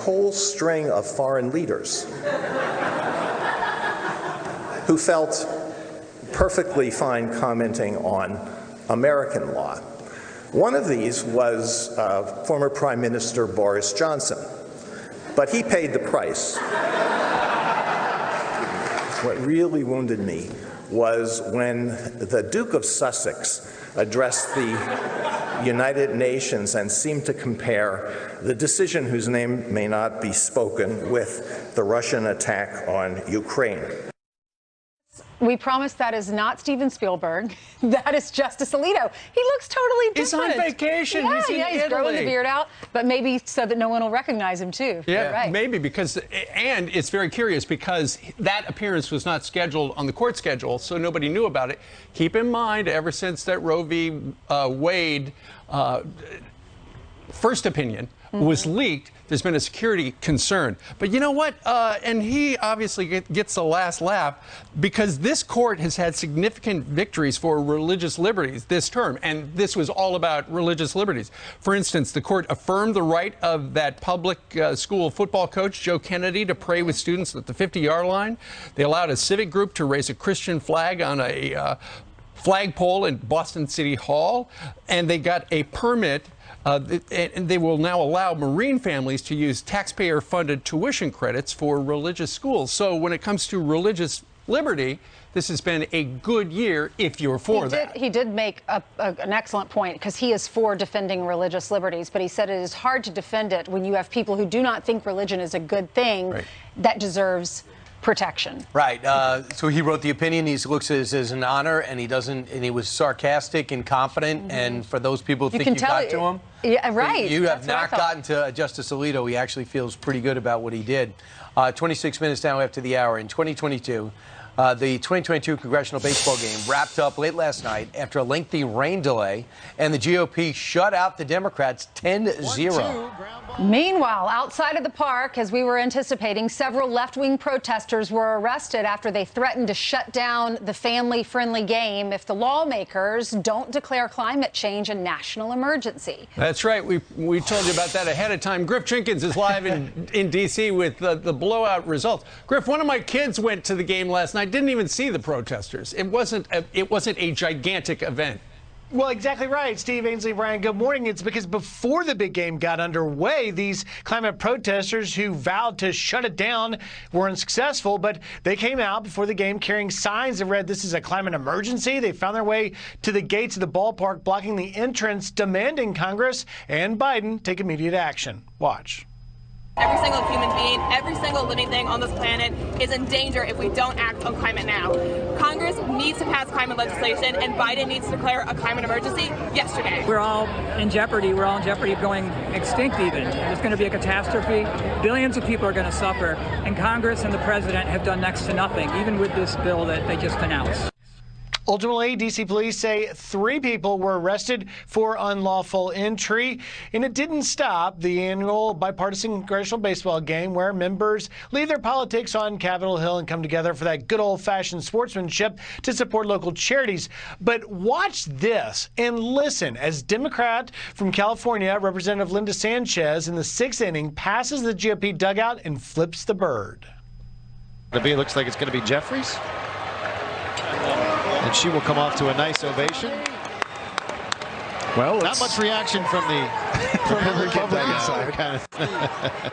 whole string of foreign leaders who felt perfectly fine commenting on American law. One of these was former Prime Minister Boris Johnson, but he paid the price. What really wounded me was when the Duke of Sussex addressed the United Nations and seemed to compare the decision, whose name may not be spoken, with the Russian attack on Ukraine. We promise that is not Steven Spielberg. That is Justice Alito. He looks totally different. He's on vacation. Yeah, he's in he's growing the beard out, but maybe so that no one will recognize him too. Yeah, right. Maybe because, and it's very curious because that appearance was not scheduled on the court schedule, so nobody knew about it. Keep in mind, ever since that Roe v. Wade first opinion was leaked, there's been a security concern. But you know what? And he obviously gets the last laugh because this court has had significant victories for religious liberties this term, and this was all about religious liberties. For instance, the court affirmed the right of that public school football coach, Joe Kennedy, to pray with students at the 50-yard line. They allowed a civic group to raise a Christian flag on a flagpole in Boston City Hall, and they got a permit. And they will now allow Marine families to use taxpayer-funded tuition credits for religious schools. So when it comes to religious liberty, this has been a good year if you're for that. He did make an excellent point because he is for defending religious liberties, but he said it is hard to defend it when you have people who do not think religion is a good thing that deserves protection. Right. So he wrote the opinion. He looks at it as an honor, and he doesn't. And he was sarcastic and confident. And for those people who think you got to him, yeah, right. You have not gotten to Justice Alito. He actually feels pretty good about what he did. 26 minutes now after the hour in 2022. The 2022 congressional baseball game wrapped up late last night after a lengthy rain delay, and the GOP shut out the Democrats 10-0. Meanwhile, outside of the park, as we were anticipating, several left-wing protesters were arrested after they threatened to shut down the family-friendly game if the lawmakers don't declare climate change a national emergency. That's right. We told you about that ahead of time. Griff Jenkins is live in D.C. with the blowout results. Griff, one of my kids went to the game last night. Didn't even see the protesters. It wasn't a gigantic event. Well, exactly right, Steve, Ainsley, Brian, good morning. It's because before the big game got underway, these climate protesters who vowed to shut it down were unsuccessful, but they came out before the game carrying signs that read, "This is a climate emergency." They found their way to the gates of the ballpark, blocking the entrance, demanding Congress and Biden take immediate action. Watch. Every single human being, every single living thing on this planet is in danger if we don't act on climate now. Congress needs to pass climate legislation, and Biden needs to declare a climate emergency yesterday. We're all in jeopardy. We're all in jeopardy of going extinct even. There's going to be a catastrophe. Billions of people are going to suffer, and Congress and the president have done next to nothing, even with this bill that they just announced. Ultimately, D.C. police say 3 people were arrested for unlawful entry, and it didn't stop the annual bipartisan congressional baseball game where members leave their politics on Capitol Hill and come together for that good old-fashioned sportsmanship to support local charities. But watch this and listen as Democrat from California, Representative Linda Sanchez, in the 6th inning passes the GOP dugout and flips the bird. It looks like it's going to be Jeffries. And she will come off to a nice ovation. Well, not much reaction from the Republican side.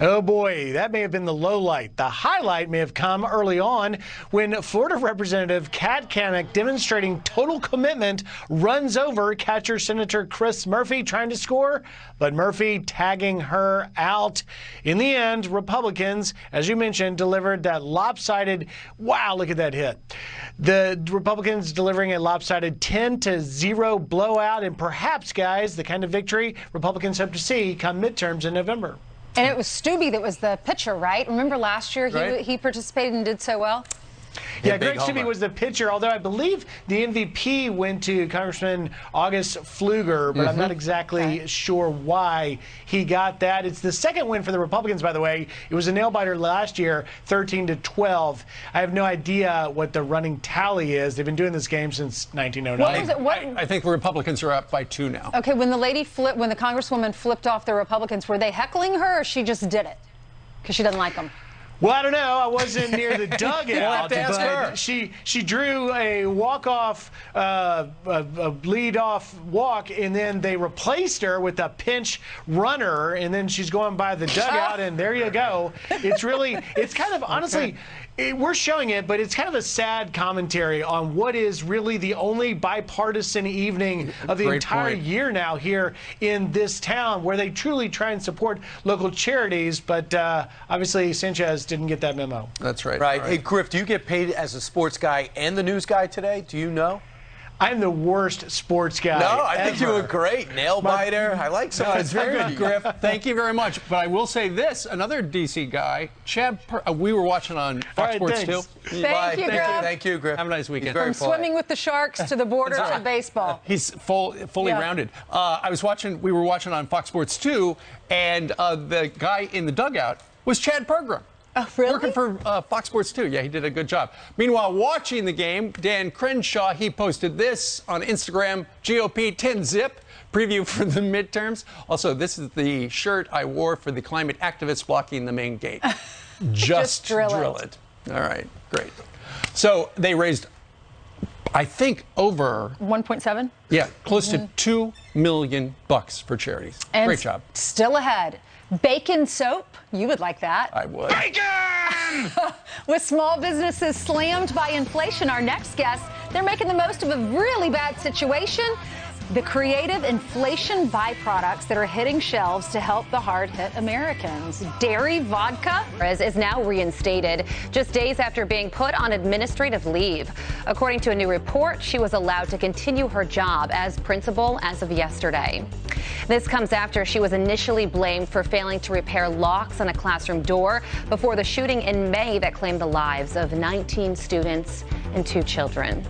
Oh boy, that may have been the low light. The highlight may have come early on when Florida Representative Kat Cammack, demonstrating total commitment, runs over catcher Senator Chris Murphy trying to score, but Murphy tagging her out. In the end, Republicans, as you mentioned, delivered that lopsided, wow, look at that hit. The Republicans delivering a lopsided 10-0 blowout, and perhaps, guys, the kind of victory Republicans hope to see come midterms in November. And it was Stubbe that was the pitcher, right? Remember last year he participated and did so well? Yeah, Greg Steube was the pitcher, although I believe the MVP went to Congressman August Pfluger, but I'm not exactly sure why he got that. It's the second win for the Republicans, by the way. It was a nail-biter last year, 13-12. I have no idea what the running tally is. They've been doing this game since 1909. I think the Republicans are up by 2 now. Okay, when the Congresswoman flipped off the Republicans, were they heckling her or she just did it? Because she doesn't like them. Well, I don't know. I wasn't near the dugout, We'll have to ask her. but she drew a walk-off, a lead-off walk, and then they replaced her with a pinch runner, and then she's going by the dugout, and there you go. It's kind of, honestly, we're showing it, but it's kind of a sad commentary on what is really the only bipartisan evening of the entire year now here in this town, where they truly try and support local charities, but obviously Sanchez didn't get that memo. That's right. Right. Hey, Griff, do you get paid as a sports guy and the news guy today? Do you know? I'm the worst sports guy. No, I think you ever. were great. Nail biter. I like some. It's very good, Griff. Thank you very much. But I will say this: another DC guy, we were watching on Fox Sports 2. Thank you, Griff. Thank you, Griff. Have a nice weekend. From swimming with the sharks to the border to baseball. He's fully rounded. We were watching on Fox Sports 2, and the guy in the dugout was Chad Pergram. Oh, really? Working for Fox Sports 2. Yeah, he did a good job. Meanwhile, watching the game, Dan Crenshaw, he posted this on Instagram, GOP 10-zip, preview for the midterms. Also, this is the shirt I wore for the climate activists blocking the main gate. Just drill it. All right, great. So they raised, I think, over 1.7? Yeah, close to $2 million for charities. And great job. Still ahead. Bacon soap, you would like that. I would. Bacon! With small businesses slammed by inflation, our next guest, they're making the most of a really bad situation. The creative inflation byproducts that are hitting shelves to help the hard-hit Americans. Dairy vodka is now reinstated just days after being put on administrative leave. According to a new report, she was allowed to continue her job as principal as of yesterday. This comes after she was initially blamed for failing to repair locks on a classroom door before the shooting in May that claimed the lives of 19 students and 2 children.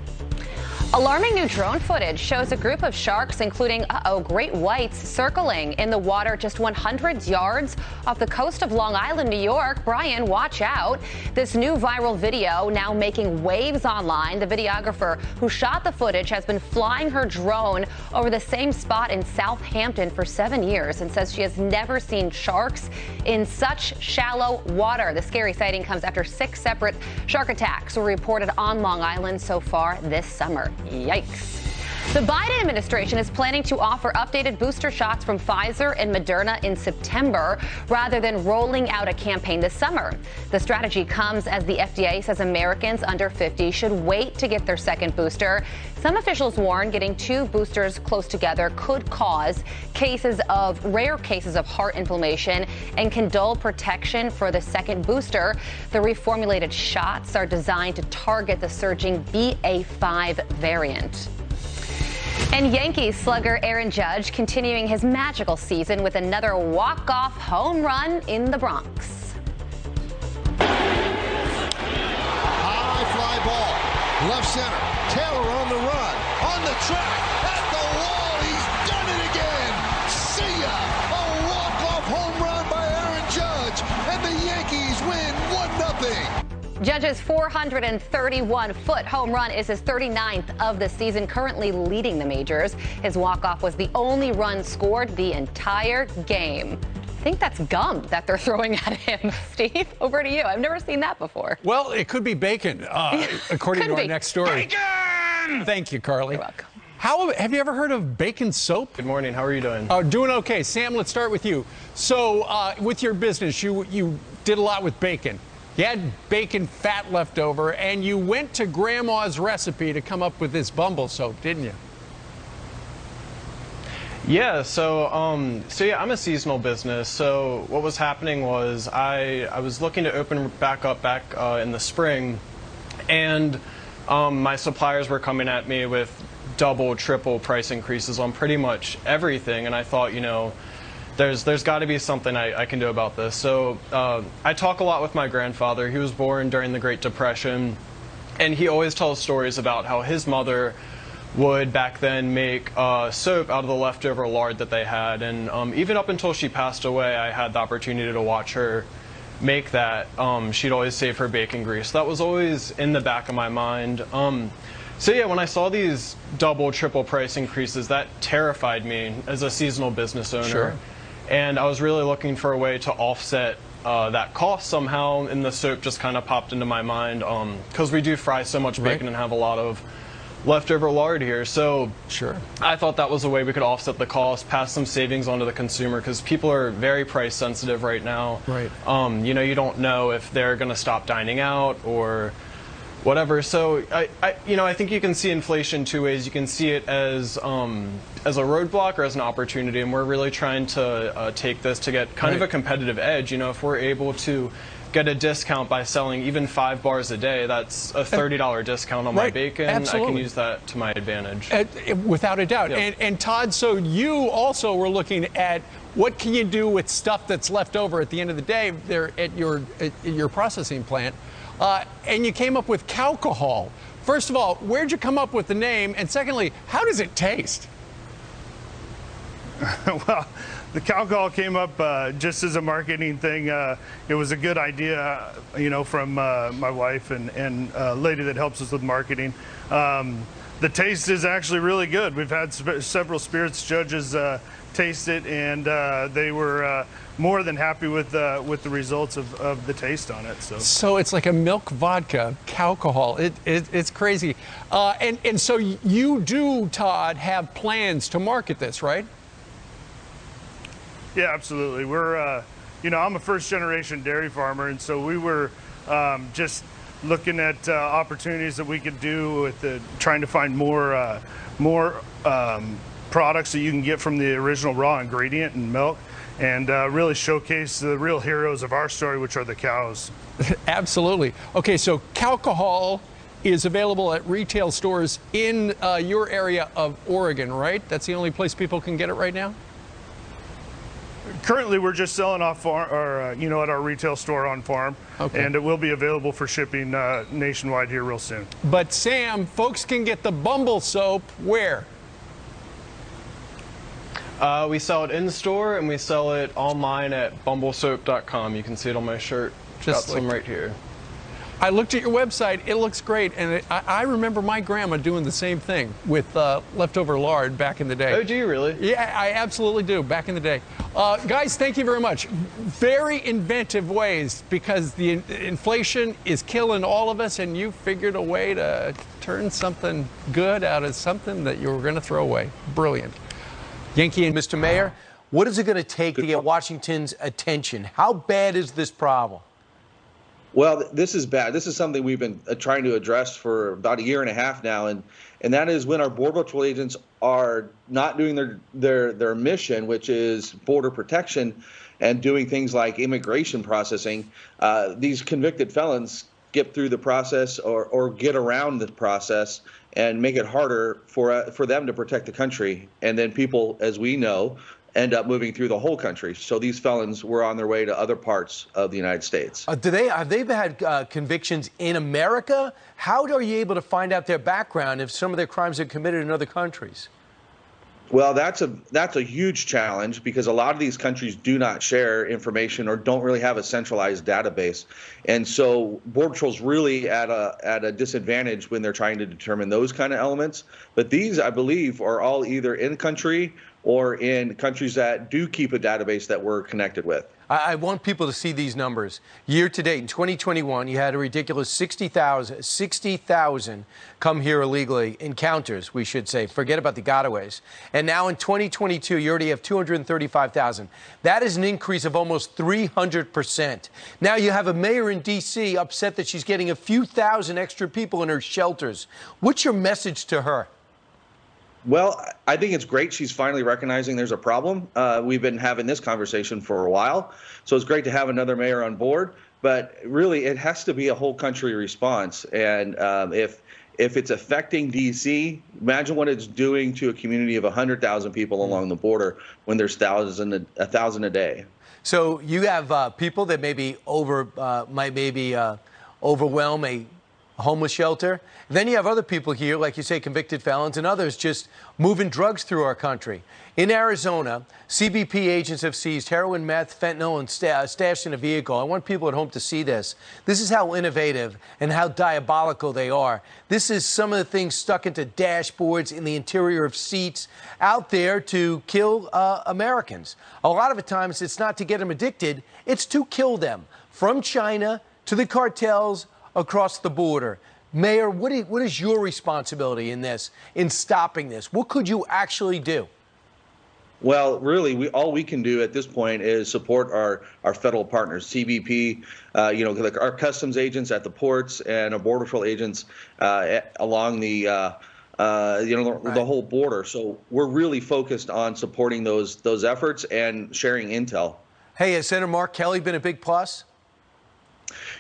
Alarming new drone footage shows a group of sharks, including, great whites, circling in the water just 100 yards off the coast of Long Island, New York. Brian, watch out. This new viral video now making waves online. The videographer who shot the footage has been flying her drone over the same spot in Southampton for 7 years and says she has never seen sharks in such shallow water. The scary sighting comes after 6 separate shark attacks were reported on Long Island so far this summer. Yikes. The Biden administration is planning to offer updated booster shots from Pfizer and Moderna in September rather than rolling out a campaign this summer. The strategy comes as the FDA says Americans under 50 should wait to get their second booster. Some officials warn getting 2 boosters close together could cause rare cases of heart inflammation and can dull protection for the second booster. The reformulated shots are designed to target the surging BA.5 variant. And Yankees slugger Aaron Judge continuing his magical season with another walk-off home run in the Bronx. High fly ball, left center. Taylor on the run, on the track, at the wall. He's done it again. See ya! A walk-off home run by Aaron Judge, and the Yankees win 1-0. Judge's 431-foot home run is his 39th of the season, currently leading the majors. His walk-off was the only run scored the entire game. I think that's gum that they're throwing at him. Steve, over to you. I've never seen that before. Well, it could be bacon, according to our next story. Bacon! Thank you, Carly. You're welcome. Have you ever heard of bacon soap? Good morning. How are you doing? Doing okay. Sam, let's start with you. So with your business, you did a lot with bacon. You had bacon fat left over, and you went to Grandma's recipe to come up with this Bumble soap, didn't you? Yeah, so yeah, I'm a seasonal business. So what was happening was I was looking to open back up in the spring, and my suppliers were coming at me with double, triple price increases on pretty much everything, and I thought, there's got to be something I can do about this. So I talk a lot with my grandfather. He was born during the Great Depression, And he always tells stories about how his mother would back then make soap out of the leftover lard that they had. And even up until she passed away, I had the opportunity to watch her make that. She'd always save her bacon grease. That was always in the back of my mind. So yeah, when I saw these double, triple price increases, that terrified me as a seasonal business owner. Sure. And I was really looking for a way to offset that cost somehow, and the soap just kind of popped into my mind because we do fry so much bacon and have a lot of leftover lard here. So sure, I thought that was a way we could offset the cost, pass some savings onto the consumer, because people are very price sensitive right now. Right. You know, you don't know if they're going to stop dining out or whatever. So I think you can see inflation two ways. You can see it as a roadblock or as an opportunity, and we're really trying to take this to get kind of a competitive edge. You know, if we're able to get a discount by selling even 5 bars a day, that's a $30 discount on my bacon. Absolutely. I can use that to my advantage. Without a doubt. Yep. And Todd, so you also were looking at what can you do with stuff that's left over at the end of the day there at your processing plant, and you came up with Calcohol. First of all, where'd you come up with the name? And secondly, how does it taste? Well, the Calcohol came up just as a marketing thing. It was a good idea, you know, from my wife and a lady that helps us with marketing. The taste is actually really good. We've had several spirits judges taste it, and they were more than happy with the results of the taste on it. So it's like a milk vodka, Calcohol. It's crazy. And so you do, Todd, have plans to market this, right? Yeah, absolutely. We're, you know, I'm a first-generation dairy farmer, and so we were just looking at opportunities that we could do with trying to find more products that you can get from the original raw ingredient and milk, and really showcase the real heroes of our story, which are the cows. Absolutely. Okay, so Calcohol is available at retail stores in your area of Oregon, right? That's the only place people can get it right now? Currently, we're just selling off farm, or you know, at our retail store on farm, and it will be available for shipping nationwide here real soon. But Sam, folks can get the Bumble soap where? We sell it in store, and we sell it online at bumblesoap.com. You can see it on my shirt. Just got some right here. I looked at your website. It looks great, and I remember my grandma doing the same thing with leftover lard back in the day. Oh, do you really? Yeah, I absolutely do, back in the day. Guys, thank you very much. Very inventive ways, because the inflation is killing all of us, and you figured a way to turn something good out of something that you were going to throw away. Brilliant. Yankee and Mr. Mayor, what is it going to take to get Washington's attention? How bad is this problem? Well, this is bad. This is something we've been trying to address for about a year and a half now, and that is when our Border Patrol agents are not doing their mission, which is border protection, and doing things like immigration processing. These convicted felons get through the process or get around the process and make it harder for them to protect the country. And then people, as we know, end up moving through the whole country. So these felons were on their way to other parts of the United States. Have they had convictions in America? How are you able to find out their background if some of their crimes are committed in other countries? Well, that's a huge challenge, because a lot of these countries do not share information or don't really have a centralized database. And so Border Patrol's really at a disadvantage when they're trying to determine those kind of elements. But these, I believe, are all either in country or in countries that do keep a database that we're connected with. I want people to see these numbers. Year to date, in 2021, you had a ridiculous 60,000 come here illegally, encounters, we should say. Forget about the gotaways. And now in 2022, you already have 235,000. That is an increase of almost 300%. Now you have a mayor in D.C. upset that she's getting a few thousand extra people in her shelters. What's your message to her? Well, I think it's great she's finally recognizing there's a problem. We've been having this conversation for a while, so it's great to have another mayor on board. But really, it has to be a whole country response. And if it's affecting D.C., imagine what it's doing to a community of 100,000 people along the border when there's 1,000 a day. So you have people that maybe overwhelm a homeless shelter. Then you have other people here, like you say, convicted felons and others just moving drugs through our country. In Arizona, CBP agents have seized heroin, meth, fentanyl, and stashed in a vehicle. I want people at home to see this. This is how innovative and how diabolical they are. This is some of the things stuck into dashboards in the interior of seats out there to kill Americans. A lot of the times it's not to get them addicted, it's to kill them. From China to the cartels across the border. Mayor, what is your responsibility in this, in stopping this? What could you actually do? Well, really, all we can do at this point is support our federal partners, CBP, like our customs agents at the ports and our Border Patrol agents along the the whole border. So we're really focused on supporting those efforts and sharing intel. Hey, has Senator Mark Kelly been a big plus?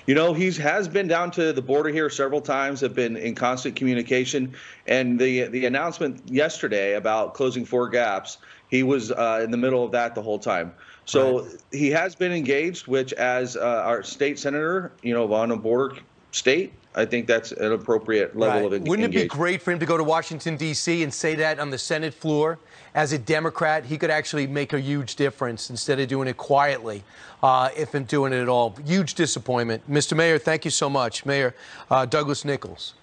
He has been down to the border here several times, have been in constant communication. And the announcement yesterday about closing 4 gaps, he was in the middle of that the whole time. So he has been engaged, which as our state senator, on a border state, I think that's an appropriate level of engagement. Wouldn't it be great for him to go to Washington, D.C. and say that on the Senate floor? As a Democrat, he could actually make a huge difference instead of doing it quietly, if I'm doing it at all. Huge disappointment. Mr. Mayor, thank you so much. Mayor Douglas Nichols.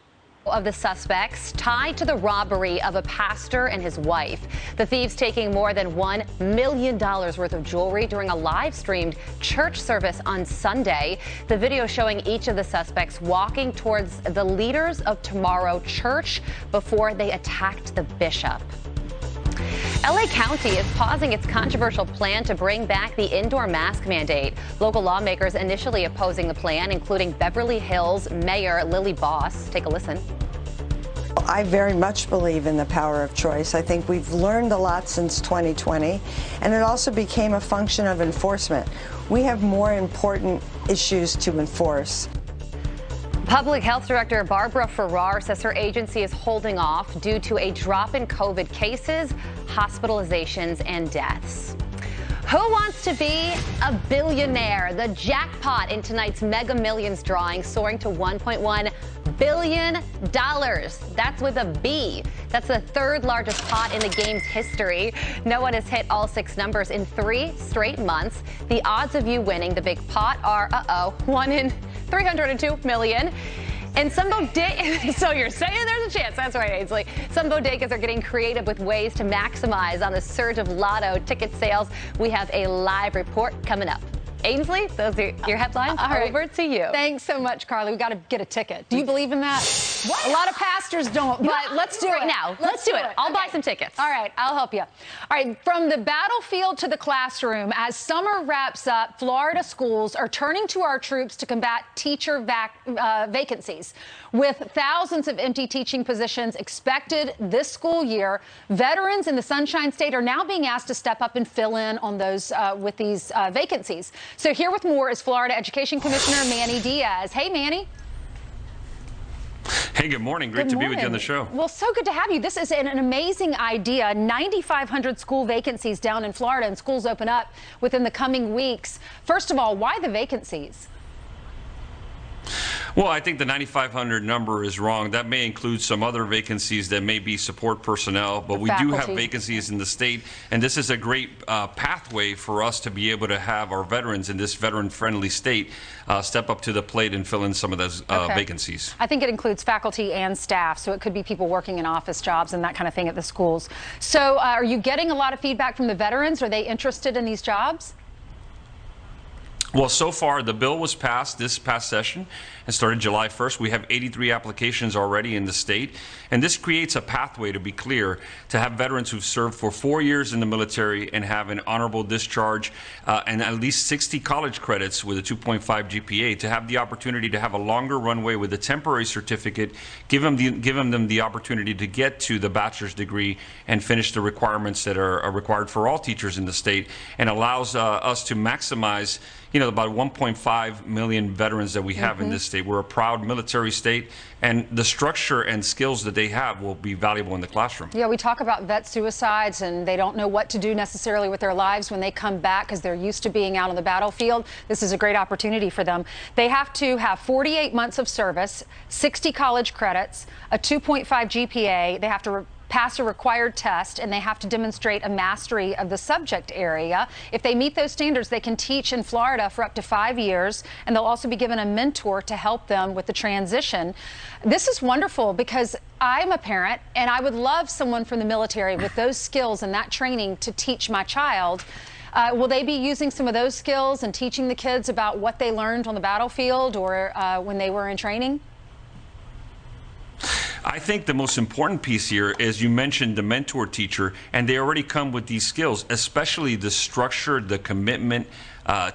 Of the suspects tied to the robbery of a pastor and his wife. The thieves taking more than $1 million worth of jewelry during a live-streamed church service on Sunday. The video showing each of the suspects walking towards the Leaders of Tomorrow Church before they attacked the bishop. LA County is pausing its controversial plan to bring back the indoor mask mandate. Local lawmakers initially opposing the plan, including Beverly Hills Mayor Lily Boss. Take a listen. I very much believe in the power of choice. I think we've learned a lot since 2020, and it also became a function of enforcement. We have more important issues to enforce. Public Health Director Barbara Ferrer says her agency is holding off due to a drop in COVID cases, hospitalizations, and deaths. Who wants to be a billionaire? The jackpot in tonight's Mega Millions drawing soaring to $1.1 billion. That's with a B. That's the 3rd largest pot in the game's history. No one has hit all 6 numbers in 3 straight months. The odds of you winning the big pot are, 1 in 302 million. And some bodegas, so you're saying there's a chance. That's right, Ainsley. Some bodegas are getting creative with ways to maximize on the surge of lotto ticket sales. We have a live report coming up. Ainsley, those are your headlines. All right. Over to you. Thanks so much, Carly. We got to get a ticket. Do you believe in that? What? A lot of pastors don't, but let's do it now. Let's do it. I'll buy some tickets. All right, I'll help you. All right, from the battlefield to the classroom, as summer wraps up, Florida schools are turning to our troops to combat teacher vacancies. With thousands of empty teaching positions expected this school year, veterans in the Sunshine State are now being asked to step up and fill in on those with these vacancies. So here with more is Florida Education Commissioner Manny Diaz. Hey, Manny. Hey, good morning. Great to be with you on the show. Well, so good to have you. This is an amazing idea. 9,500 school vacancies down in Florida, and schools open up within the coming weeks. First of all, why the vacancies? Well, I think the 9,500 number is wrong. That may include some other vacancies that may be support personnel, but we do have vacancies in the state, and this is a great pathway for us to be able to have our veterans in this veteran-friendly state step up to the plate and fill in some of those vacancies. I think it includes faculty and staff, so it could be people working in office jobs and that kind of thing at the schools. So are you getting a lot of feedback from the veterans? Are they interested in these jobs? Well, so far, the bill was passed this past session and started July 1st. We have 83 applications already in the state, and this creates a pathway, to be clear, to have veterans who've served for 4 years in the military and have an honorable discharge and at least 60 college credits with a 2.5 GPA to have the opportunity to have a longer runway with a temporary certificate, give them the opportunity to get to the bachelor's degree and finish the requirements that are required for all teachers in the state, and allows us to maximize about 1.5 million veterans that we have in this state. We're a proud military state, and the structure and skills that they have will be valuable in the classroom. Yeah, we talk about vet suicides, and they don't know what to do necessarily with their lives when they come back because they're used to being out on the battlefield. This is a great opportunity for them. They have to have 48 months of service, 60 college credits, a 2.5 GPA. They have to pass a required test, and they have to demonstrate a mastery of the subject area. If they meet those standards, they can teach in Florida for up to 5 years, and they'll also be given a mentor to help them with the transition. This is wonderful because I'm a parent, and I would love someone from the military with those skills and that training to teach my child. Will they be using some of those skills and teaching the kids about what they learned on the battlefield or when they were in training? I think the most important piece here is you mentioned the mentor teacher, and they already come with these skills, especially the structure, the commitment,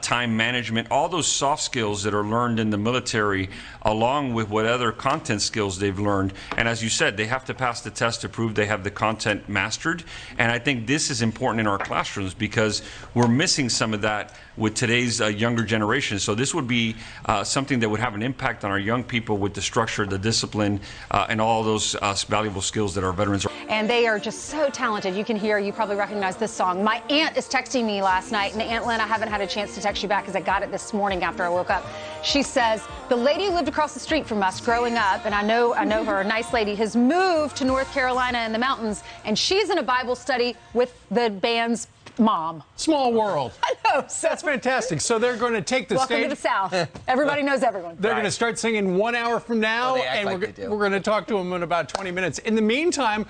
time management, all those soft skills that are learned in the military, along with what other content skills they've learned. And as you said, they have to pass the test to prove they have the content mastered. And I think this is important in our classrooms because we're missing some of that with today's younger generation. So this would be something that would have an impact on our young people with the structure, the discipline, and all those valuable skills that our veterans are. And they are just so talented. You can hear, you probably recognize this song. My aunt is texting me last night, and Aunt Lynn, I haven't had a chance to text you back because I got it this morning after I woke up. She says, the lady who lived across the street from us growing up, and I know her, a nice lady, has moved to North Carolina in the mountains, and she's in a Bible study with the band's mom. Small world. I know. So that's fantastic. So they're going to take the welcome stage. to the South. Everybody knows everyone. They're going to start singing 1 hour from now, and we're going to talk to them in about 20 minutes. In the meantime,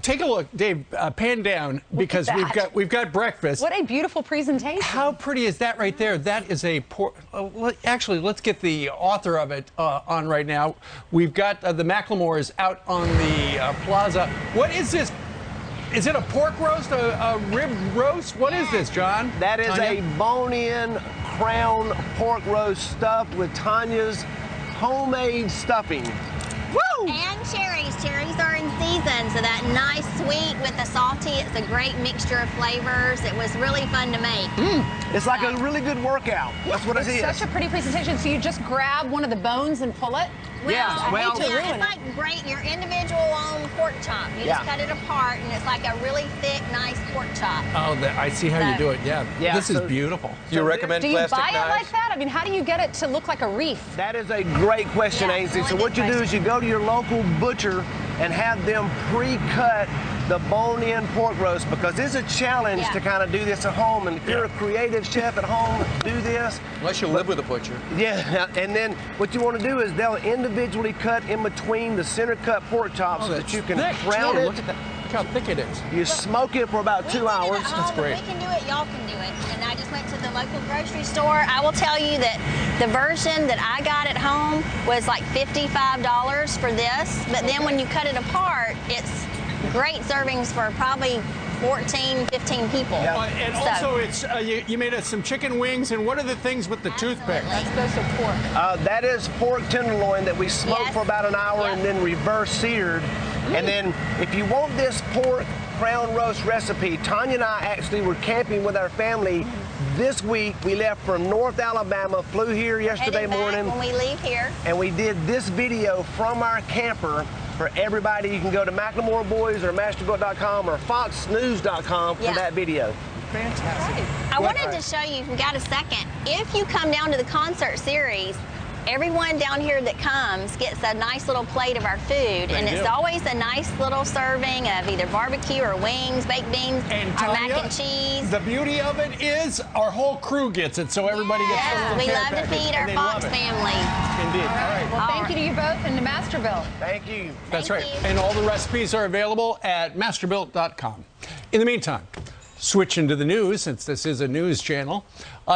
take a look, Dave. Pan down because we've got breakfast. What a beautiful presentation. How pretty is that right there? That is a actually, let's get the author of it on right now. We've got the Macklemores out on the plaza. What is this? Is it a pork roast, a rib roast? What is this, John? That is Tanya? a bone-in crown pork roast stuffed with Tanya's homemade stuffing. Woo! And cherries. Cherries are in season, so that nice sweet with the salty, it's a great mixture of flavors. It was really fun to make. It's like a really good workout. That's what it is. It's such a pretty presentation. So you just grab one of the bones and pull it? It's like great your individual own pork chop. You just cut it apart, and it's like a really thick, nice pork chop. Oh, I see how you do it. Yeah. This is beautiful. Do you recommend do you plastic buy knives? it like that? I mean, how do you get it to look like a reef? That is a great question, Ainsley. So what you do is you go to your local butcher and have them pre-cut the bone-in pork roast, because it's a challenge to kind of do this at home. And if you're a creative chef at home, do this. Unless you live with a butcher. Yeah, and then what you want to do is they'll individually cut in between the center cut pork chops so that you can brown it. Look at that. Look how thick it is. You smoke it for about 2 hours. That's great. We can do it, y'all can do it. And I just went to the local grocery store. I will tell you that the version that I got at home was like $55 for this, but then when you cut it apart, it's great servings for probably 14, 15 people. And also, it's you made us some chicken wings, and what are the things with the toothpick? That's supposed to pork. That is pork tenderloin that we smoked for about an hour and then reverse seared. And then if you want this pork crown roast recipe, Tanya and I actually were camping with our family this week. We left from North Alabama, flew here yesterday morning. When we leave here. And we did this video from our camper for everybody. You can go to Macklemore Boys or Masterbuilt.com or FoxNews.com for that video. Fantastic. I wanted to show you, if you got a second, if you come down to the concert series, everyone down here that comes gets a nice little plate of our food, and it's always a nice little serving of either barbecue or wings, baked beans, or mac and cheese. The beauty of it is our whole crew gets it, so everybody gets a little we care love to package, feed our and they Fox love it. family. Indeed. All right. Well, thank you to you both and to Masterbuilt. Thank you. That's right. And all the recipes are available at masterbuilt.com. In the meantime, switching to the news, since this is a news channel,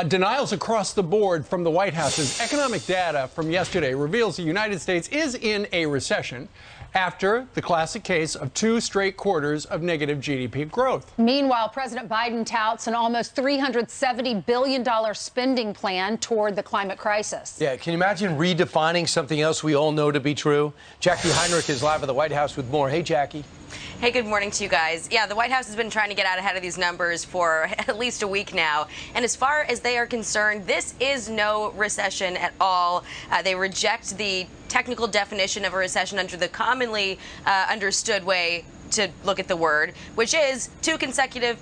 denials across the board from the White House's economic data from yesterday reveals the United States is in a recession after the classic case of 2 straight quarters of negative GDP growth. Meanwhile, President Biden touts an almost $370 billion spending plan toward the climate crisis. Yeah, can you imagine redefining something else we all know to be true? Jackie Heinrich is live at the White House with more. Hey, Jackie. Hey, good morning to you guys. Yeah, the White House has been trying to get out ahead of these numbers for at least a week now. And as far as they are concerned, this is no recession at all. They reject the technical definition of a recession under the commonly understood way to look at the word, which is 2 consecutive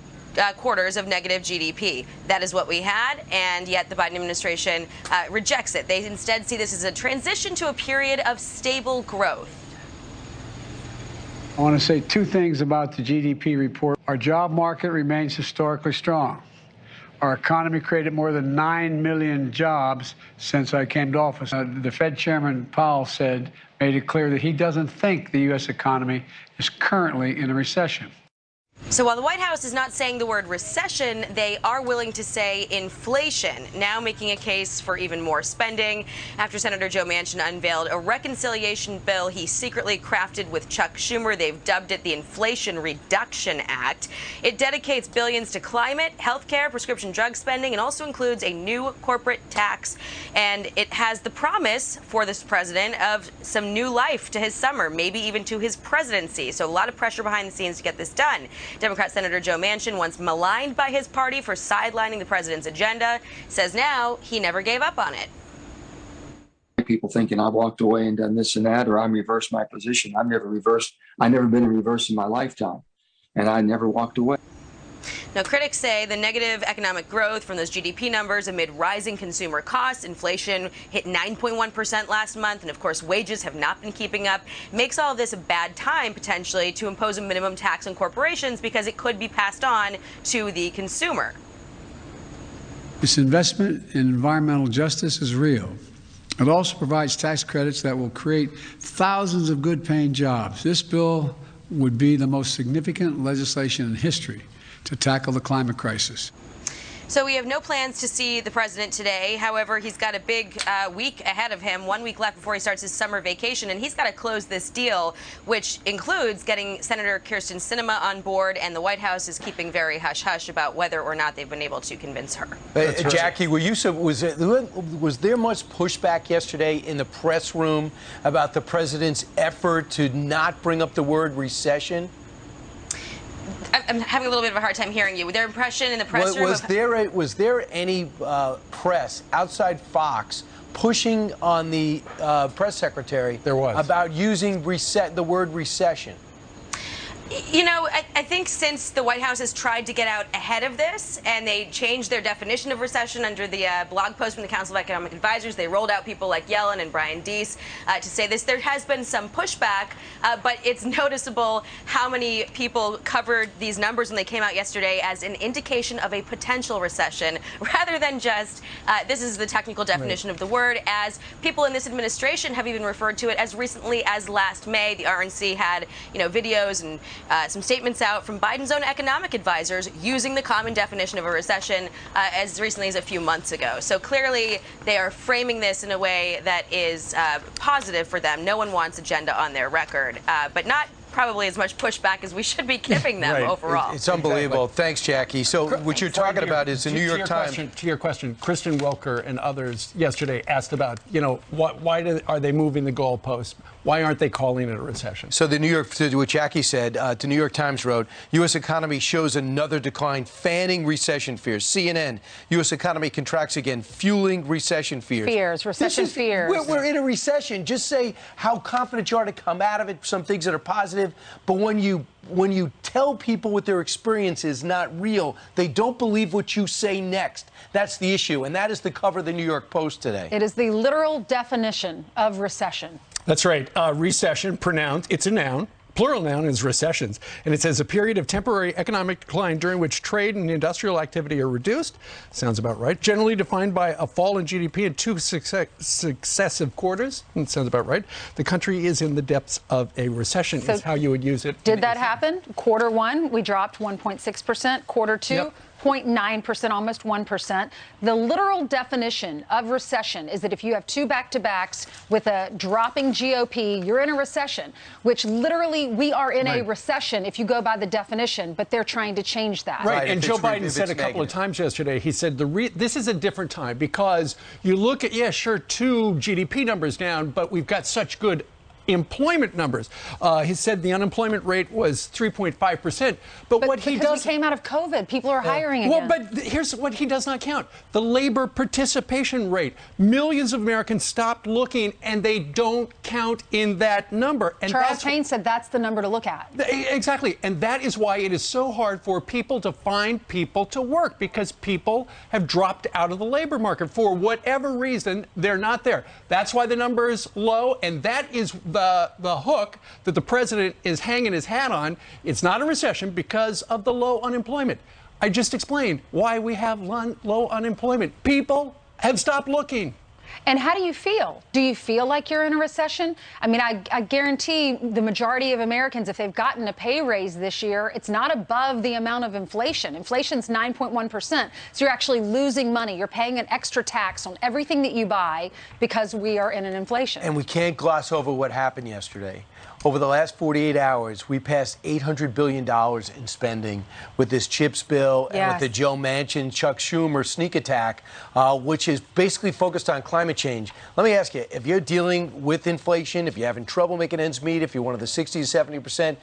quarters of negative GDP. That is what we had, and yet the Biden administration rejects it. They instead see this as a transition to a period of stable growth. I want to say 2 things about the GDP report. Our job market remains historically strong. Our economy created more than 9 million jobs since I came to office. The Fed Chairman Powell made it clear that he doesn't think the U.S. economy is currently in a recession. So while the White House is not saying the word recession, they are willing to say inflation, now making a case for even more spending after Senator Joe Manchin unveiled a reconciliation bill he secretly crafted with Chuck Schumer. They've dubbed it the Inflation Reduction Act. It dedicates billions to climate, healthcare, prescription drug spending, and also includes a new corporate tax. And it has the promise for this president of some new life to his summer, maybe even to his presidency. So a lot of pressure behind the scenes to get this done. Democrat Senator Joe Manchin, once maligned by his party for sidelining the president's agenda, says now he never gave up on it. People thinking I walked away and done this and that, or I'm reversed my position. I've never reversed. I've never been in reverse in my lifetime, and I never walked away. Now, critics say the negative economic growth from those GDP numbers amid rising consumer costs, inflation hit 9.1% last month, and of course wages have not been keeping up, makes all of this a bad time potentially to impose a minimum tax on corporations because it could be passed on to the consumer. This investment in environmental justice is real. It also provides tax credits that will create thousands of good-paying jobs. This bill would be the most significant legislation in history to tackle the climate crisis. So we have no plans to see the president today. However, he's got a big week ahead of him, 1 week left before he starts his summer vacation, and he's got to close this deal, which includes getting Senator Kyrsten Sinema on board, and the White House is keeping very hush-hush about whether or not they've been able to convince her. Jackie, was there much pushback yesterday in the press room about the president's effort to not bring up the word recession? I'm having a little bit of a hard time hearing you. Their impression in the press room. Was there any press outside Fox pushing on the press secretary about using the word recession? You know, I think since the White House has tried to get out ahead of this and they changed their definition of recession under the blog post from the Council of Economic Advisors, they rolled out people like Yellen and Brian Deese to say this. There has been some pushback, but it's noticeable how many people covered these numbers when they came out yesterday as an indication of a potential recession rather than just this is the technical definition of the word, as people in this administration have even referred to it as recently as last May. The RNC had, videos and some statements out from Biden's own economic advisors using the common definition of a recession as recently as a few months ago. So clearly they are framing this in a way that is positive for them. No one wants agenda on their record, but not probably as much pushback as we should be giving them overall. It's unbelievable. Exactly. Thanks, Jackie. So what you're talking about is the New York Times. To your question, Kristen Welker and others yesterday asked about, why are they moving the goalpost? Why aren't they calling it a recession? So what Jackie said, the New York Times wrote, U.S. economy shows another decline, fanning recession fears. CNN, U.S. economy contracts again, fueling recession fears. Recession fears. We're in a recession. Just say how confident you are to come out of it, some things that are positive. But when you tell people what their experience is not real, they don't believe what you say next. That's the issue, and that is the cover of the New York Post today. It is the literal definition of recession. That's right. Recession, pronounced, it's a noun. Plural noun is recessions. And it says a period of temporary economic decline during which trade and industrial activity are reduced. Sounds about right. Generally defined by a fall in GDP in 2 successive quarters. Sounds about right. The country is in the depths of a recession, is how you would use it. Did that happen? Quarter 1, we dropped 1.6%. Quarter 2, Yep. 0.9%, almost 1%. The literal definition of recession is that if you have 2 back-to-backs with a dropping GOP, you're in a recession, which literally we are in a recession if you go by the definition, but they're trying to change that. Right, and Joe Biden said a couple of times yesterday, he said this is a different time because you look at, 2 GDP numbers down, but we've got such good employment numbers. He said the unemployment rate was 3.5%. But what he does, we came out of COVID, people are hiring again. well, but here's what he does not count: the labor participation rate. Millions of Americans stopped looking, and they don't count in that number. And Charles Payne said that's the number to look at. Exactly, and that is why it is so hard for people to find people to work, because people have dropped out of the labor market for whatever reason. They're not there. That's why the number is low, and that is the hook that the president is hanging his hat on. It's not a recession because of the low unemployment. I just explained why we have low unemployment. People have stopped looking. And how do you feel? Do you feel like you're in a recession? I mean, I guarantee the majority of Americans, if they've gotten a pay raise this year, it's not above the amount of inflation. Inflation's 9.1%. So you're actually losing money. You're paying an extra tax on everything that you buy because we are in an inflation. And we can't gloss over what happened yesterday. Over the last 48 hours, we passed $800 billion in spending with this CHIPS bill and with the Joe Manchin, Chuck Schumer sneak attack, which is basically focused on climate change. Let me ask you, if you're dealing with inflation, if you're having trouble making ends meet, if you're one of the 60 to 70%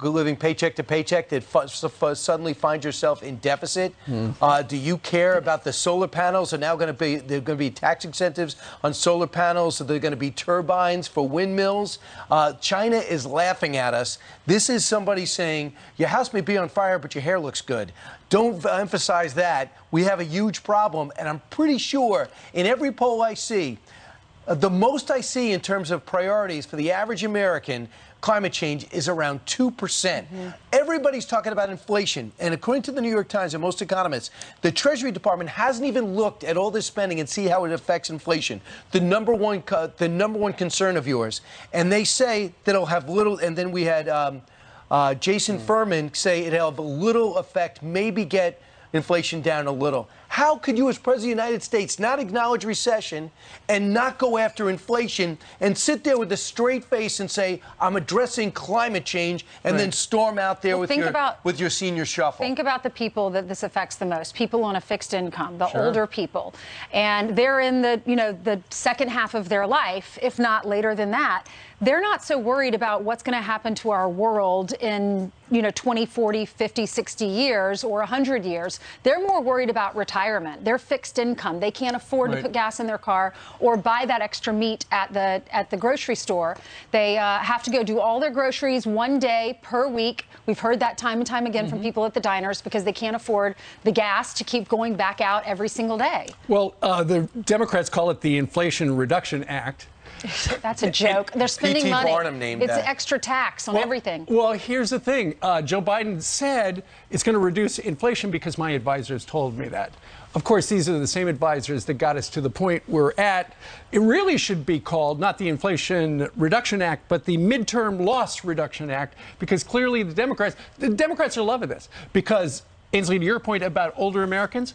living paycheck to paycheck that suddenly find yourself in deficit, do you care about the solar panels? Are now going to be tax incentives on solar panels? So they're going to be turbines for windmills. China is laughing at us. This is somebody saying, your house may be on fire, but your hair looks good. Don't emphasize that. We have a huge problem, and I'm pretty sure in every poll I see, the most I see in terms of priorities for the average American, climate change is around 2%. Everybody's talking about inflation, and according to the New York Times and most economists, the Treasury Department hasn't even looked at all this spending and see how it affects inflation. The number one concern of yours, and they say that it'll have little. And then we had Jason Furman say it'll have little effect, maybe get inflation down a little. How could you, as President of the United States, not acknowledge recession and not go after inflation and sit there with a straight face and say, I'm addressing climate change, and then storm out there with your senior shuffle? Think about the people that this affects the most, people on a fixed income, the older people. And they're in the second half of their life, if not later than that. They're not so worried about what's going to happen to our world in 20, 40, 50, 60 years or 100 years. They're more worried about retirement. They're fixed income. They can't afford to put gas in their car or buy that extra meat at the grocery store. They have to go do all their groceries one day per week. We've heard that time and time again from people at the diners because they can't afford the gas to keep going back out every single day. Well, the Democrats call it the Inflation Reduction Act. That's a joke. They're spending P.T. money. Barnum named it's that. Extra tax on everything. Well, here's the thing. Joe Biden said it's going to reduce inflation because my advisors told me that. Of course, these are the same advisors that got us to the point we're at. It really should be called not the Inflation Reduction Act, but the Midterm Loss Reduction Act, because clearly the Democrats are loving this. Because, Ainsley, to your point about older Americans,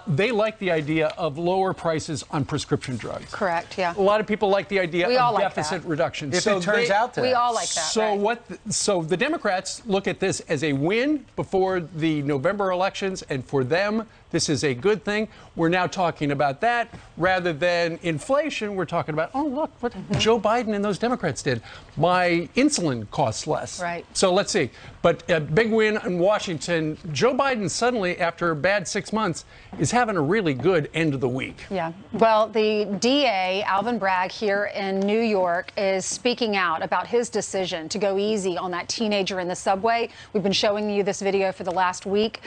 they like the idea of lower prices on prescription drugs. Correct, yeah. A lot of people like the idea of like deficit reduction. If it turns out to. We all like that, So the Democrats look at this as a win before the November elections, and for them, this is a good thing. We're now talking about that rather than inflation. We're talking about, oh, look what Joe Biden and those Democrats did. My insulin costs less. Right. So let's see. But a big win in Washington. Joe Biden suddenly, after a bad 6 months, is having a really good end of the week. Yeah. Well, the DA, Alvin Bragg, here in New York, is speaking out about his decision to go easy on that teenager in the subway. We've been showing you this video for the last week.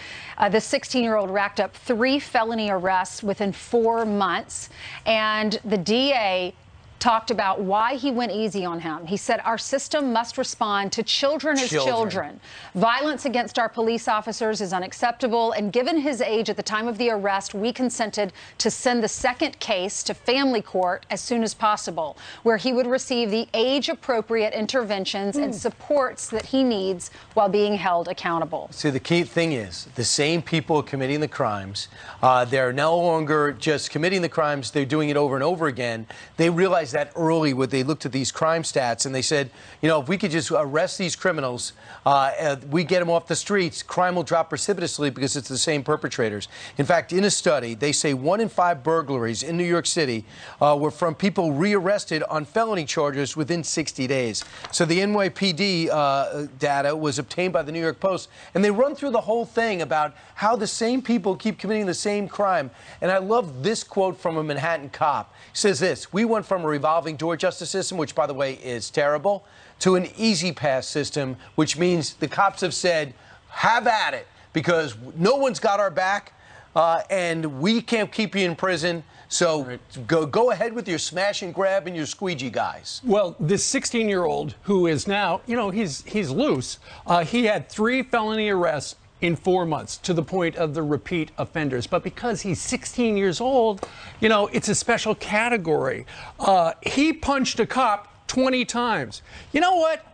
This 16-year-old racked up 3 felony arrests within 4 months, and the DA talked about why he went easy on him. He said, our system must respond to children as children. Violence against our police officers is unacceptable, and given his age at the time of the arrest, we consented to send the second case to family court as soon as possible, where he would receive the age-appropriate interventions and supports that he needs while being held accountable. See, the key thing is the same people committing the crimes, they're no longer just committing the crimes, they're doing it over and over again. They realize realized that early when they looked at these crime stats, and they said, you know, if we could just arrest these criminals, we get them off the streets, crime will drop precipitously because it's the same perpetrators. In fact, in a study, they say 1 in 5 burglaries in New York City were from people rearrested on felony charges within 60 days. So the NYPD data was obtained by the New York Post, and they run through the whole thing about how the same people keep committing the same crime. And I love this quote from a Manhattan cop. He says this: "We went from a revolving door justice system, which, by the way, is terrible, to an easy pass system, which means the cops have said, have at it, because no one's got our back, and we can't keep you in prison. So go ahead with your smash and grab and your squeegee guys." Well, this 16-year-old who is now, you know, he's loose. He had 3 felony arrests in 4 months, to the point of the repeat offenders. But because he's 16 years old, you know, it's a special category. He punched a cop 20 times. You know what?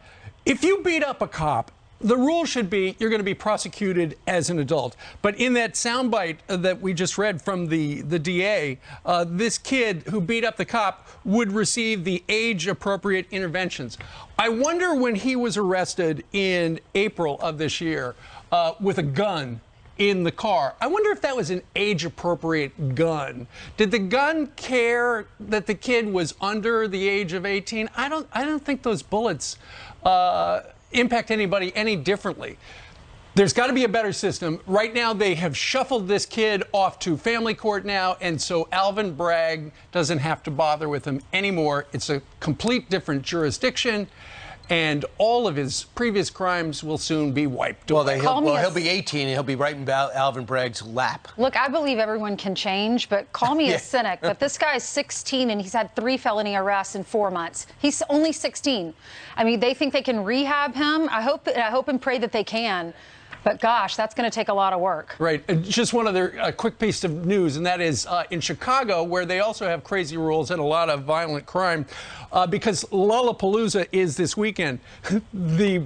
If you beat up a cop, the rule should be you're going to be prosecuted as an adult. But in that soundbite that we just read from the DA, this kid who beat up the cop would receive the age-appropriate interventions. I wonder when he was arrested in April of this year with a gun in the car, I wonder if that was an age-appropriate gun. Did the gun care that the kid was under the age of 18? I don't think those bullets impact anybody any differently. There's got to be a better system. Right now, they have shuffled this kid off to family court now, and so Alvin Bragg doesn't have to bother with him anymore. It's a complete different jurisdiction, and all of his previous crimes will soon be wiped away. He'll be 18, and he'll be right in Alvin Bragg's lap. Look, I believe everyone can change, but call me a cynic. But this guy's 16, and he's had 3 felony arrests in 4 months. He's only 16. I mean, they think they can rehab him. I hope and pray that they can. But gosh, that's going to take a lot of work. Right. Just one other quick piece of news, and that is in Chicago, where they also have crazy rules and a lot of violent crime, because Lollapalooza is this weekend. The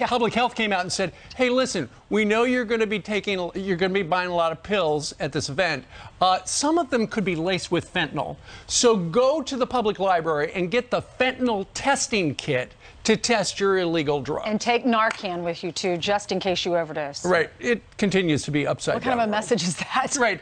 public health came out and said, "Hey, listen, we know you're going to be buying a lot of pills at this event. Some of them could be laced with fentanyl. So go to the public library and get the fentanyl testing kit to test your illegal drug. And take Narcan with you, too, just in case you overdose." Right. It continues to be upside down. What kind of a message is that? Right.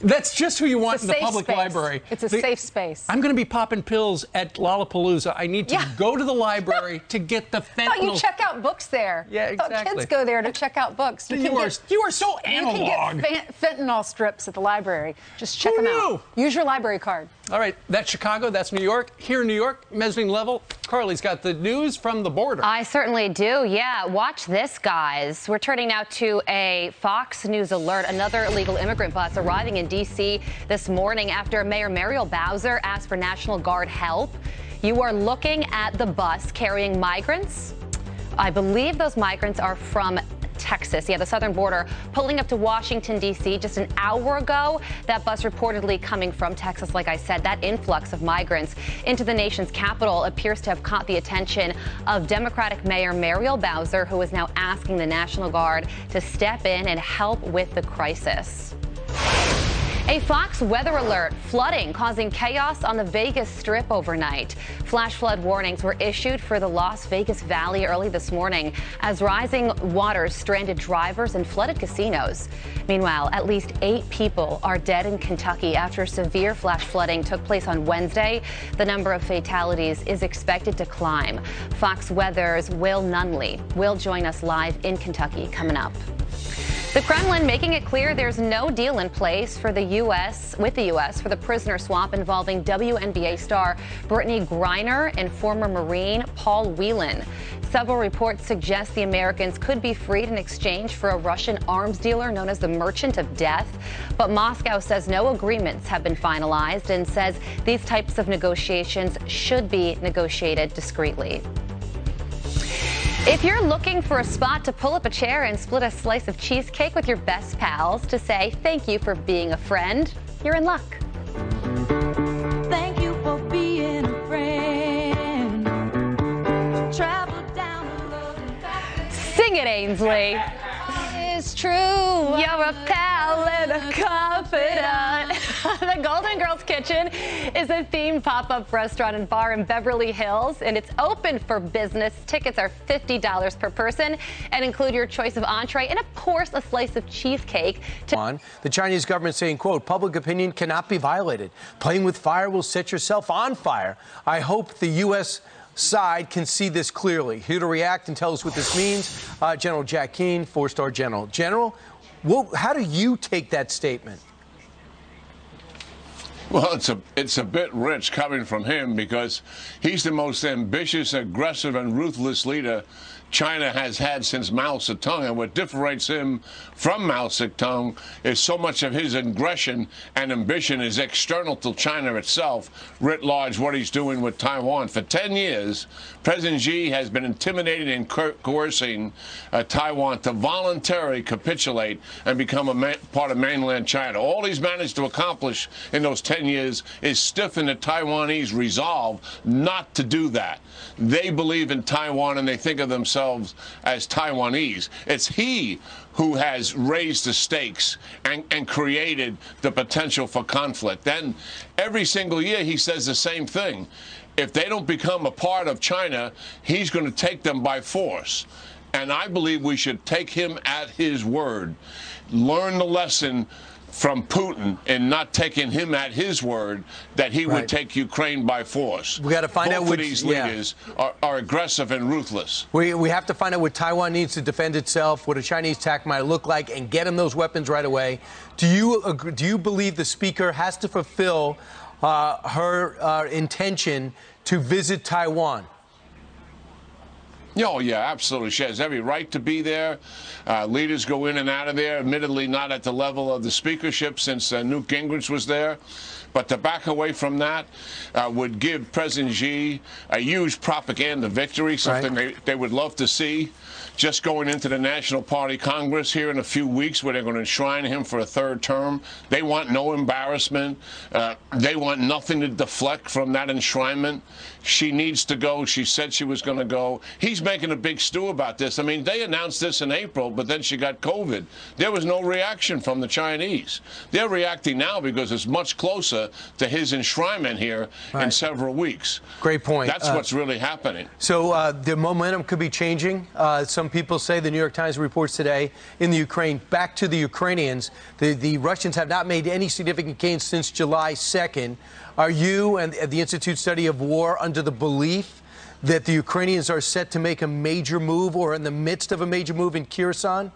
That's just who you want in the public library. It's a safe space. I'm going to be popping pills at Lollapalooza. I need to go to the library to get the fentanyl. I thought you check out books there. Yeah, exactly. Kids go there to check out books. You are so analog. You can get fentanyl strips at the library. Just check them out. Use your library card. All right, that's Chicago, that's New York. Here in New York, mezzanine level, Carly's got the news from the border. I certainly do, yeah. Watch this, guys. We're turning now to a Fox News alert. Another illegal immigrant bus arriving in D.C. this morning after Mayor Muriel Bowser asked for National Guard help. You are looking at the bus carrying migrants. I believe those migrants are from Texas, the southern border, pulling up to Washington, D.C. just an hour ago. That bus reportedly coming from Texas. Like I said, that influx of migrants into the nation's capital appears to have caught the attention of Democratic Mayor Muriel Bowser, who is now asking the National Guard to step in and help with the crisis. A Fox weather alert. Flooding causing chaos on the Vegas Strip overnight. Flash flood warnings were issued for the Las Vegas Valley early this morning as rising waters stranded drivers and flooded casinos. Meanwhile, at least 8 people are dead in Kentucky after severe flash flooding took place on Wednesday. The number of fatalities is expected to climb. Fox Weather's Will Nunley will join us live in Kentucky coming up. The Kremlin making it clear there's no deal in place for the U.S. for the prisoner swap involving WNBA star Brittany Griner and former Marine Paul Whelan. Several reports suggest the Americans could be freed in exchange for a Russian arms dealer known as the Merchant of Death. But Moscow says no agreements have been finalized and says these types of negotiations should be negotiated discreetly. If you're looking for a spot to pull up a chair and split a slice of cheesecake with your best pals to say thank you for being a friend, you're in luck. Thank you for being a friend. Travel down the road and back. Sing it, Ainsley. It's true. You're a pal and a confidant. The Golden Girls Kitchen is a themed pop-up restaurant and bar in Beverly Hills, and it's open for business. Tickets are $50 per person and include your choice of entree and, of course, a slice of cheesecake. The Chinese government saying, quote, public opinion cannot be violated. Playing with fire will set yourself on fire. I hope the U.S. side can see this clearly. Here to react and tell us what this means, General Jack Keane, four-star general. General, how do you take that statement? Well, it's a bit rich coming from him because he's the most ambitious, aggressive, and ruthless leader China has had since Mao Zedong. And what differentiates him from Mao Zedong is so much of his aggression and ambition is external to China itself, writ large what he's doing with Taiwan. For 10 years, President Xi has been intimidating and coercing Taiwan to voluntarily capitulate and become a part of mainland China. All he's managed to accomplish in those 10 years is stiffen the Taiwanese resolve not to do that. They believe in Taiwan and they think of themselves as Taiwanese. It's he who has raised the stakes and created the potential for conflict. Then every single year he says the same thing. If they don't become a part of China, he's going to take them by force. And I believe we should take him at his word. Learn the lesson from Putin in not taking him at his word that he would take Ukraine by force. We got to find out which these leaders are aggressive and ruthless. We have to find out what Taiwan needs to defend itself, what a Chinese attack might look like, and get him those weapons right away. Do you believe the speaker has to fulfill her intention to visit Taiwan? Oh, yeah, absolutely. She has every right to be there. Leaders go in and out of there, admittedly not at the level of the speakership since Newt Gingrich was there. But to back away from that would give President Xi a huge propaganda victory, something they would love to see. Just going into the National Party Congress here in a few weeks where they're going to enshrine him for a third term. They want no embarrassment. They want nothing to deflect from that enshrinement. She needs to go. She said she was going to go. He's making a big stew about this. I mean, they announced this in April, but then she got COVID. There was no reaction from the Chinese. They're reacting now because it's much closer to his enshrinement here in several weeks. Great point. That's what's really happening. So the momentum could be changing. Some people say, the New York Times reports today, in the Ukraine, back to the Ukrainians. The Russians have not made any significant gains since July 2nd. Are you and the Institute Study of War under the belief that the Ukrainians are set to make a major move or in the midst of a major move in Kherson?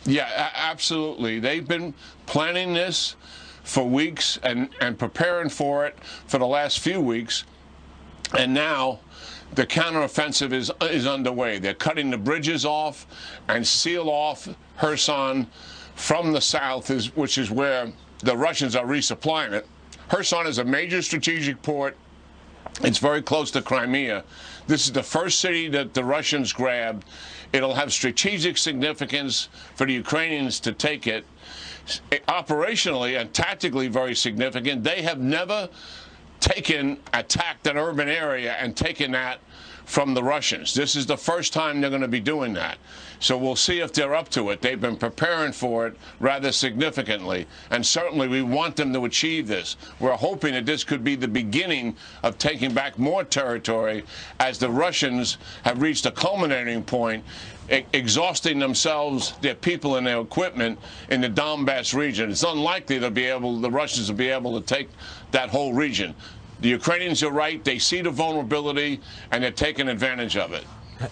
Yeah, absolutely. They've been planning this for weeks and preparing for it for the last few weeks. And now the counteroffensive is underway. They're cutting the bridges off and seal off Kherson from the south, which is where the Russians are resupplying it. Kherson is a major strategic port. It's very close to Crimea. This is the first city that the Russians grabbed. It'll have strategic significance for the Ukrainians to take it. Operationally and tactically very significant. They have never attacked an urban area and taken that from the Russians. This is the first time they're going to be doing that. So we'll see if they're up to it. They've been preparing for it rather significantly. And certainly we want them to achieve this. We're hoping that this could be the beginning of taking back more territory as the Russians have reached a culminating point, exhausting themselves, their people, and their equipment in the Donbass region. It's unlikely the Russians will be able to take that whole region. The Ukrainians are right. They see the vulnerability, and they're taking advantage of it.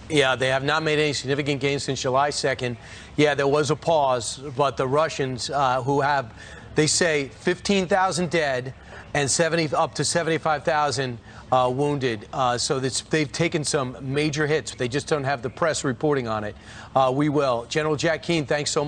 Yeah, they have not made any significant gains since July 2nd. Yeah, there was a pause, but the Russians who have, they say, 15,000 dead and up to 75,000 wounded. So they've taken some major hits. They just don't have the press reporting on it. We will. General Jack Keane, thanks so much.